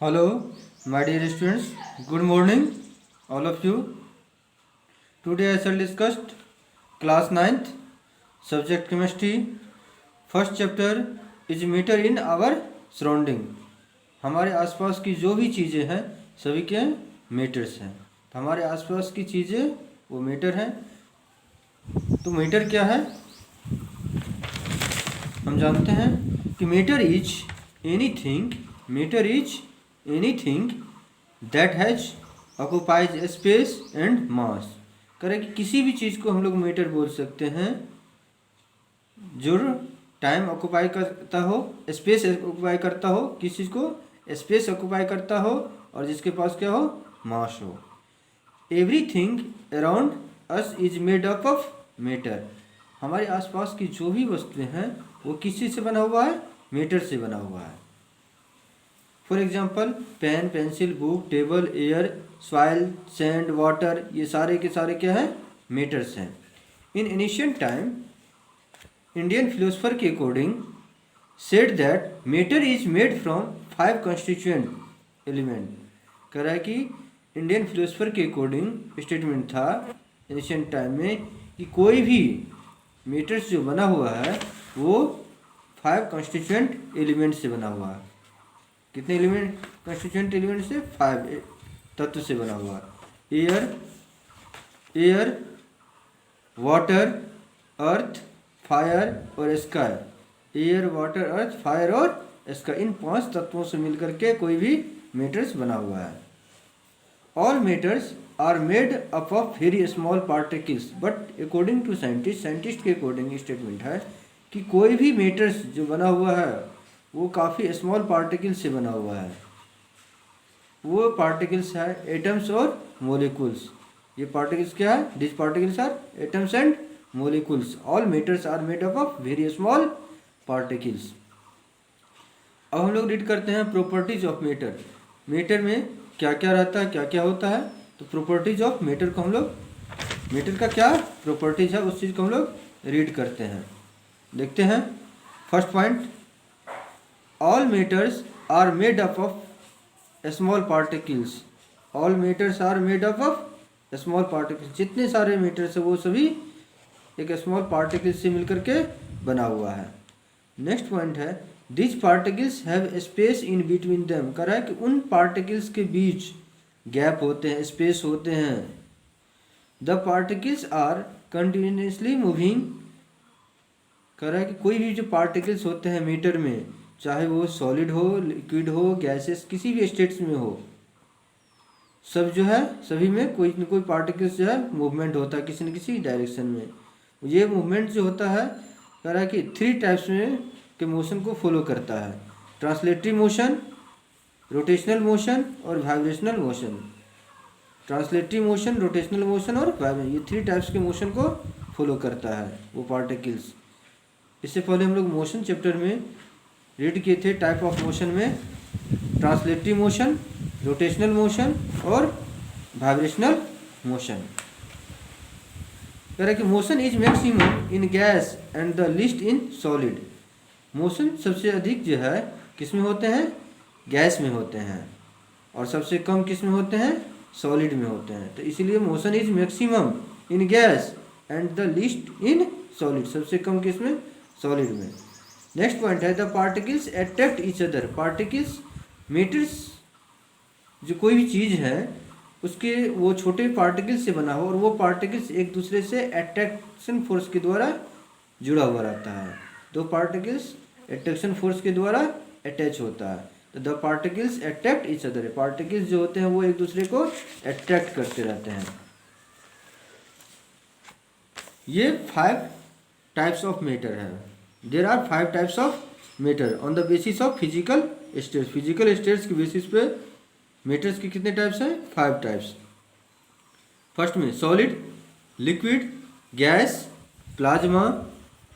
Hello, my dear students. Good morning, all of you. Today I shall discuss class ninth, subject chemistry. First chapter is meter in our surrounding. हमारे आसपास की जो भी चीज़ें हैं सभी के मीटर्स हैं। तो हमारे आसपास की चीज़ें वो मीटर हैं। तो मीटर क्या है हम जानते हैं कि matter is anything that has occupies space and mass. करें कि किसी भी चीज़ को हम लोग मीटर बोल सकते हैं जो टाइम ऑक्यूपाई करता हो, स्पेस ऑक्यूपाई करता हो, किसी चीज़ को स्पेस ऑक्यूपाई करता हो और जिसके पास क्या हो, मास हो। Everything around us is made up of matter. हमारे आसपास की जो भी वस्तुएं हैं वो किस चीज़ से बना हुआ है, मीटर से बना हुआ है। For example pen, pencil, book, table, air, soil, sand, water, ये सारे के सारे क्या है, मीटर्स हैं। In ancient time Indian philosopher के according said that matter is made from 5 constituent element. कह रहा है कि इंडियन फिलोसफर के अकॉर्डिंग स्टेटमेंट था एनिशियंट टाइम में कि कोई भी मीटर्स जो बना हुआ है वो 5 कंस्टिट्यूएंट एलिमेंट से बना हुआ है। कितने एलिमेंट, कंस्टिट्यूएंट एलिमेंट से? 5 तत्व से बना हुआ है। एयर, वाटर, अर्थ, फायर और स्काई। एयर, वाटर, अर्थ, फायर और स्काई, इन 5 तत्वों से मिलकर के कोई भी मीटर्स बना हुआ है। All matters are made up of very small particles but according to scientist के अकॉर्डिंग स्टेटमेंट है कि कोई भी मीटर्स जो बना हुआ है वो काफ़ी स्मॉल पार्टिकल्स से बना हुआ है। वो पार्टिकल्स है एटम्स और मोलिकुल्स। ये पार्टिकल्स क्या है? This particles are atoms and molecules. All matters are made up of very small particles. अब हम लोग रीड करते हैं प्रॉपर्टीज ऑफ मीटर। मीटर में क्या क्या रहता है, क्या क्या होता है। तो प्रॉपर्टीज ऑफ मीटर को हम लोग, मीटर का क्या प्रॉपर्टीज है उस चीज़ को हम लोग रीड करते हैं, देखते हैं। First point, all matters are made up of small particles. All matters are made up of small particles. जितने सारे मीटर्स हैं वो सभी एक स्मॉल पार्टिकल्स से मिलकर के बना हुआ है। नेक्स्ट पॉइंट है, this particles have space in between them. कह रहा है कि उन पार्टिकल्स के बीच गैप होते हैं, स्पेस होते हैं। The particles are continuously moving. कह रहा है कि कोई भी जो पार्टिकल्स होते हैं मीटर में, चाहे वो सॉलिड हो, लिक्विड हो, गैसेस, किसी भी स्टेट्स में हो, सब जो है सभी में कोई न कोई पार्टिकल्स जो है मूवमेंट होता है किसी न किसी डायरेक्शन में। ये मूवमेंट जो होता है कह रहा है कि 3 टाइप्स में के मोशन को फॉलो करता है। ट्रांसलेटरी मोशन, रोटेशनल मोशन और vibrational motion. Translatory motion, rotational motion और वाइब्रेशन, ये 3 टाइप्स के मोशन को फॉलो करता है वो पार्टिकल्स। इससे पहले हम लोग मोशन चैप्टर में रीड किए थे टाइप ऑफ मोशन में ट्रांसलेटरी मोशन, रोटेशनल मोशन और वाइब्रेशनल मोशन। कह रहा है कि motion is maximum in gas and the least in solid. Motion सबसे अधिक जो है किस में होते हैं? गैस में होते हैं, और सबसे कम किस में होते हैं? सॉलिड में होते हैं। तो इसीलिए motion is maximum in gas and the least in solid. सबसे कम किस में? सॉलिड में। नेक्स्ट पॉइंट है, the particles attract each other. Particles, matters जो कोई भी चीज़ है उसके वो छोटे पार्टिकल्स से बना हो और वो पार्टिकल्स एक दूसरे से अट्रैक्शन फोर्स के द्वारा जुड़ा हुआ रहता है। 2 पार्टिकल्स अट्रैक्शन फोर्स के द्वारा अटैच होता है। तो the particles attract each other. Particles जो होते हैं वो एक दूसरे को अट्रैक्ट करते रहते हैं। ये 5 टाइप्स ऑफ मीटर है। There are 5 types of matter on the basis of physical states. Physical states के बेसिस पे मीटर्स के कितने टाइप्स हैं? 5 टाइप्स। फर्स्ट में solid, liquid, gas, plasma,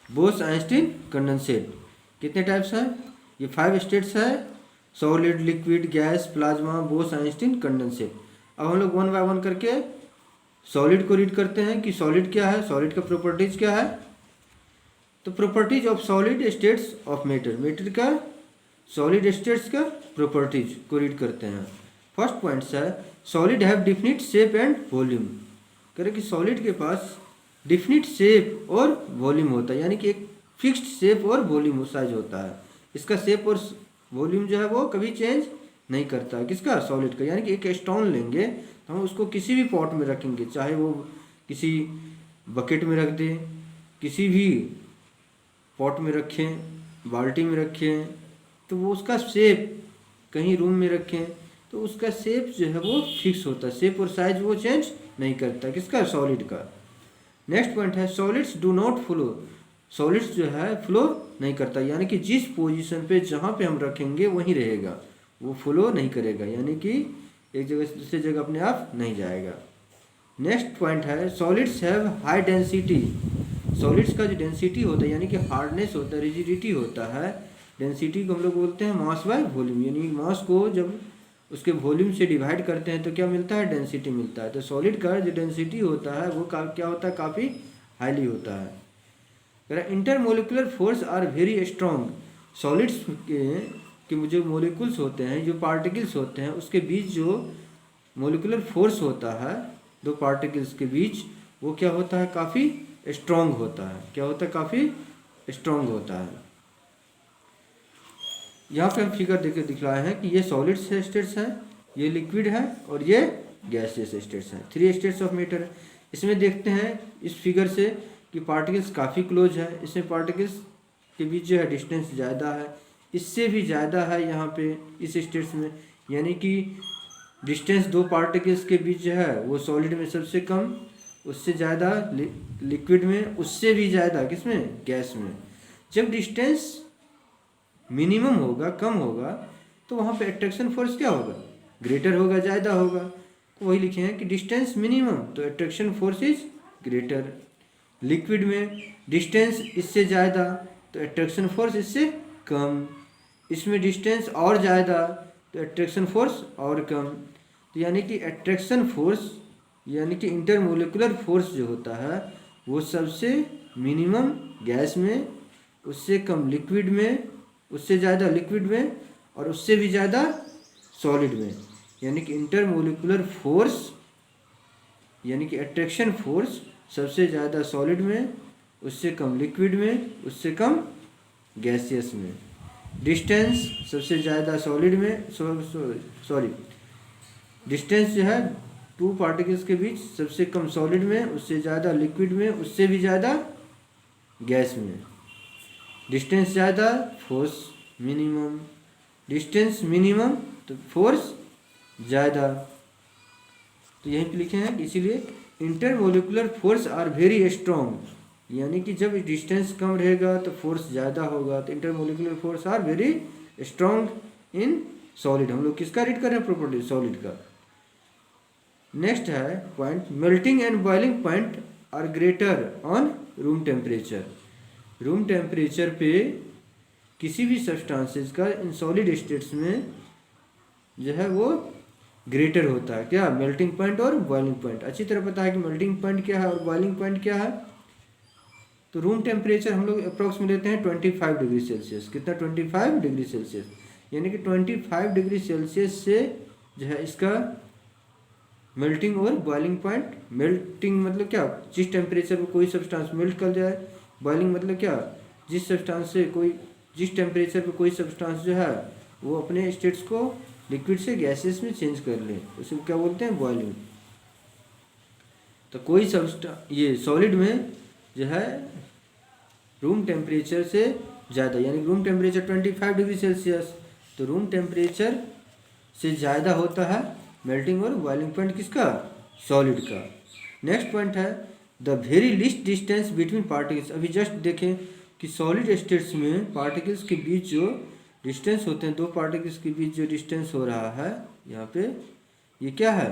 Bose Einstein condensate. कितने टाइप्स हैं? ये 5 स्टेट्स है, solid, liquid, gas, plasma, Bose Einstein condensate. अब हम लोग 1 बाय 1 करके सॉलिड को रीड करते हैं कि सॉलिड क्या है, सॉलिड का प्रॉपर्टीज क्या है। तो properties of solid states of matter. Matter का सॉलिड स्टेट्स का प्रॉपर्टीज को रीड करते हैं। फर्स्ट पॉइंट है solid have definite shape and volume. कह रहे कि सॉलिड के पास डिफिनिट शेप और वॉल्यूम होता है, यानी कि एक फिक्स्ड शेप और वॉल्यूम साइज होता है। इसका शेप और वॉल्यूम जो है वो कभी चेंज नहीं करता है। किसका? सॉलिड का। यानी कि एक स्टोन लेंगे तो हम उसको किसी भी पॉट में रखेंगे, चाहे वो किसी बकेट में रख दें, किसी भी पॉट में रखें, बाल्टी में रखें, तो वो उसका शेप, कहीं रूम में रखें तो उसका शेप जो है वो फिक्स होता है, शेप और साइज वो चेंज नहीं करता। किसका? सॉलिड का। नेक्स्ट पॉइंट है solids do not flow. Solids जो है फ्लो नहीं करता, यानी कि जिस पोजीशन पे जहाँ पे हम रखेंगे वहीं रहेगा, वो फ्लो नहीं करेगा, यानी कि एक जगह से दूसरी जगह अपने आप नहीं जाएगा। नेक्स्ट पॉइंट है solids have high density. Solids का जो डेंसिटी होता है, यानी कि हार्डनेस होता है, रिजिडिटी होता है, डेंसिटी को हम लोग बोलते हैं मास बाय वॉल्यूम। यानी मास को जब उसके वॉल्यूम से डिवाइड करते हैं तो क्या मिलता है? डेंसिटी मिलता है। तो सॉलिड का जो डेंसिटी होता है वो क्या होता है? काफ़ी हाईली होता है। Intermolecular force are very strong. Solids के जो मोलिकुल्स होते हैं, जो पार्टिकल्स होते हैं, उसके बीच जो मोलिकुलर फोर्स होता है दो पार्टिकल्स के बीच, वो क्या होता है? काफ़ी स्ट्रॉन्ग होता है। क्या होता है? काफ़ी स्ट्रॉन्ग होता है। यहाँ पे हम फिगर देके दिखलाए हैं कि ये सॉलिड स्टेट्स हैं, ये लिक्विड है और ये गैसियस स्टेट्स हैं। 3 स्टेट्स ऑफ मैटर है। इसमें देखते हैं इस फिगर से कि पार्टिकल्स काफ़ी क्लोज है। इसमें पार्टिकल्स के बीच जो है डिस्टेंस ज़्यादा है, इससे भी ज़्यादा है यहाँ पे इस स्टेट्स में, यानी कि डिस्टेंस दो पार्टिकल्स के बीच जो है वो सॉलिड में सबसे कम, उससे ज़्यादा लिक्विड में, उससे भी ज़्यादा किसमें? गैस में। जब डिस्टेंस मिनिमम होगा, कम होगा, तो वहाँ पे अट्रैक्शन फोर्स क्या होगा? ग्रेटर होगा, ज़्यादा होगा। तो वही लिखे हैं कि डिस्टेंस मिनिमम तो attraction force is greater. Liquid में डिस्टेंस इससे ज़्यादा तो अट्रैक्शन फोर्स इससे कम। इसमें डिस्टेंस और ज़्यादा तो अट्रैक्शन फोर्स और कम। तो यानी कि अट्रैक्शन फोर्स यानी कि इंटरमोलिकुलर फोर्स जो होता है वो सबसे मिनिमम गैस में, उससे कम लिक्विड में, उससे ज़्यादा लिक्विड में और उससे भी ज़्यादा सॉलिड में। यानी कि इंटरमोलिकुलर फोर्स यानी कि अट्रैक्शन फोर्स सबसे ज़्यादा सॉलिड में, उससे कम लिक्विड में, उससे कम गैसियस में। डिस्टेंस सबसे ज़्यादा सॉलिड में, सॉरी डिस्टेंस जो है टू पार्टिकल्स के बीच सबसे कम सॉलिड में, उससे ज़्यादा लिक्विड में, उससे भी ज़्यादा गैस में। डिस्टेंस ज़्यादा फोर्स मिनिमम, डिस्टेंस मिनिमम तो फोर्स ज़्यादा। तो यहीं पे लिखे हैं, इसीलिए intermolecular force are very strong. यानी कि जब डिस्टेंस कम रहेगा तो फोर्स ज़्यादा होगा, तो intermolecular force are very strong in solid. हम लोग किसका रीड कर रहे हैं? प्रॉपर्टी सॉलिड का। नेक्स्ट है point melting and boiling point are greater on room temperature. Room temperature पे किसी भी सब्सटेंसेस का इन सॉलिड स्टेट्स में जो है वो ग्रेटर होता है। क्या? मेल्टिंग पॉइंट और बॉइलिंग पॉइंट। अच्छी तरह पता है कि मेल्टिंग पॉइंट क्या है और बॉइलिंग पॉइंट क्या है। तो रूम टेम्परेचर हम लोग अप्रॉक्स में लेते हैं 25 डिग्री सेल्सियस। कितना? 25 डिग्री सेल्सियस। यानी कि 25 डिग्री सेल्सियस से जो है इसका मेल्टिंग और बॉइलिंग पॉइंट। मेल्टिंग मतलब क्या? जिस टेम्परेचर पर कोई सब्सटेंस मेल्ट कर जाए। बॉइलिंग मतलब क्या? जिस सब्सटेंस से कोई, जिस टेम्परेचर पर कोई सब्सटेंस जो है वो अपने स्टेट्स को लिक्विड से गैसेस में चेंज कर ले, उसे क्या बोलते हैं? बॉइलिंग। तो कोई ये सॉलिड में जो है रूम टेम्परेचर से ज़्यादा, यानी रूम टेम्परेचर 25 डिग्री सेल्सियस, तो रूम टेम्परेचर से ज़्यादा होता है मेल्टिंग और बॉइलिंग पॉइंट किसका? सॉलिड का। नेक्स्ट पॉइंट है the very least distance between particles. अभी जस्ट देखें कि सॉलिड स्टेट्स में पार्टिकल्स के बीच जो डिस्टेंस होते हैं, दो पार्टिकल्स के बीच जो डिस्टेंस हो रहा है यहाँ पे, ये क्या है?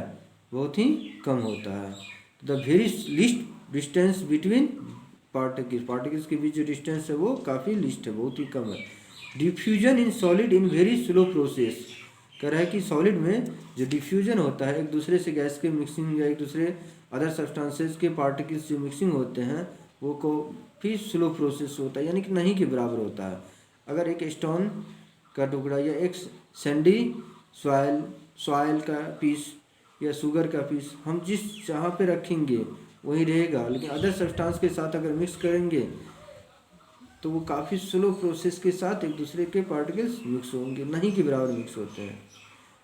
बहुत ही कम होता है। The very least distance between particles के बीच जो डिस्टेंस है वो काफ़ी लीस्ट है, बहुत ही कम है। Diffusion in solid in very slow process. कह रहा है कि सॉलिड में जो डिफ्यूजन होता है, एक दूसरे से गैस के मिक्सिंग या एक दूसरे अदर सब्सटेंसेस के पार्टिकल्स जो मिक्सिंग होते हैं वो काफ़ी स्लो प्रोसेस होता है, यानी कि नहीं के बराबर होता है। अगर एक स्टोन का टुकड़ा या एक सैंडी सॉइल का पीस या शुगर का पीस हम जिस जहाँ पे रखेंगे वही रहेगा, लेकिन अदर सब्सटेंस के साथ अगर मिक्स करेंगे तो वो काफ़ी स्लो प्रोसेस के साथ एक दूसरे के पार्टिकल्स मिक्स होंगे, नहीं के बराबर मिक्स होते हैं,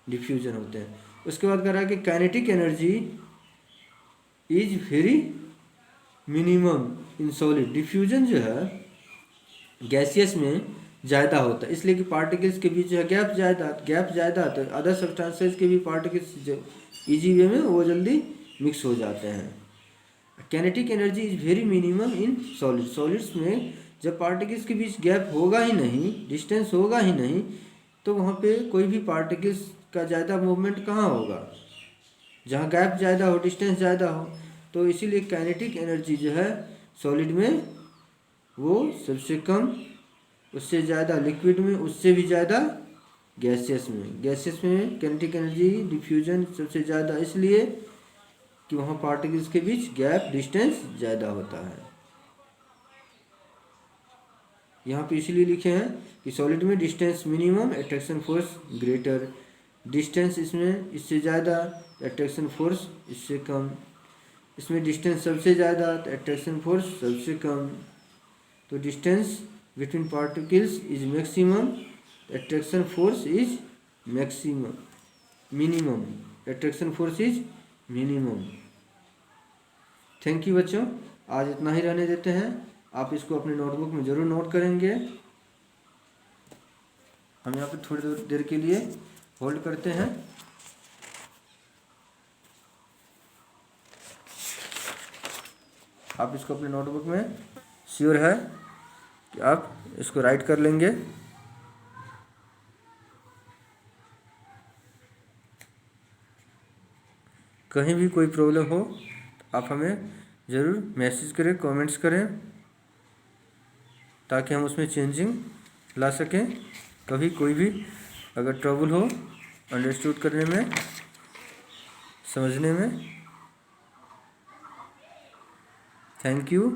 डिफ्यूजन होते हैं। उसके बाद कह रहा है कि kinetic energy is very minimum in solid. Diffusion जो है गैसियस में ज़्यादा होता है, इसलिए कि पार्टिकल्स के बीच जो है गैप ज़्यादा तो अदर सब्सटेंसेस के भी पार्टिकल्स जो ईजी वे में वो जल्दी मिक्स हो जाते हैं। Kinetic energy is very minimum in solids में जब पार्टिकल्स के बीच गैप होगा ही नहीं, डिस्टेंस होगा ही नहीं, तो वहाँ पे कोई भी पार्टिकल्स का ज़्यादा मूवमेंट कहाँ होगा, जहाँ गैप ज़्यादा हो, डिस्टेंस ज़्यादा हो। तो इसीलिए काइनेटिक एनर्जी जो है सॉलिड में वो सबसे कम, उससे ज़्यादा लिक्विड में, उससे भी ज़्यादा गैसियस में काइनेटिक एनर्जी डिफ्यूजन सबसे ज़्यादा, इसलिए कि वहाँ पार्टिकल्स के बीच गैप डिस्टेंस ज़्यादा होता है। यहाँ पे इसलिए लिखे हैं कि सॉलिड में distance minimum, attraction force greater. Distance इसमें इससे ज़्यादा, अट्रैक्शन फोर्स इससे कम। इसमें डिस्टेंस सबसे ज़्यादा तो अट्रैक्शन फोर्स सबसे कम। तो distance between particles is maximum, attraction force is minimum, attraction force is minimum. Thank you बच्चों, आज इतना ही रहने देते हैं। आप इसको अपने नोटबुक में ज़रूर नोट करेंगे। हम यहाँ पे थोड़ी देर के लिए होल्ड करते हैं। आप इसको अपने नोटबुक में श्योर है कि आप इसको राइट कर लेंगे। कहीं भी कोई प्रॉब्लम हो आप हमें ज़रूर मैसेज करें, कमेंट्स करें, ताकि हम उसमें चेंजिंग ला सकें। कभी कोई भी अगर ट्रबल हो अंडरस्टूड करने में, समझने में। Thank you.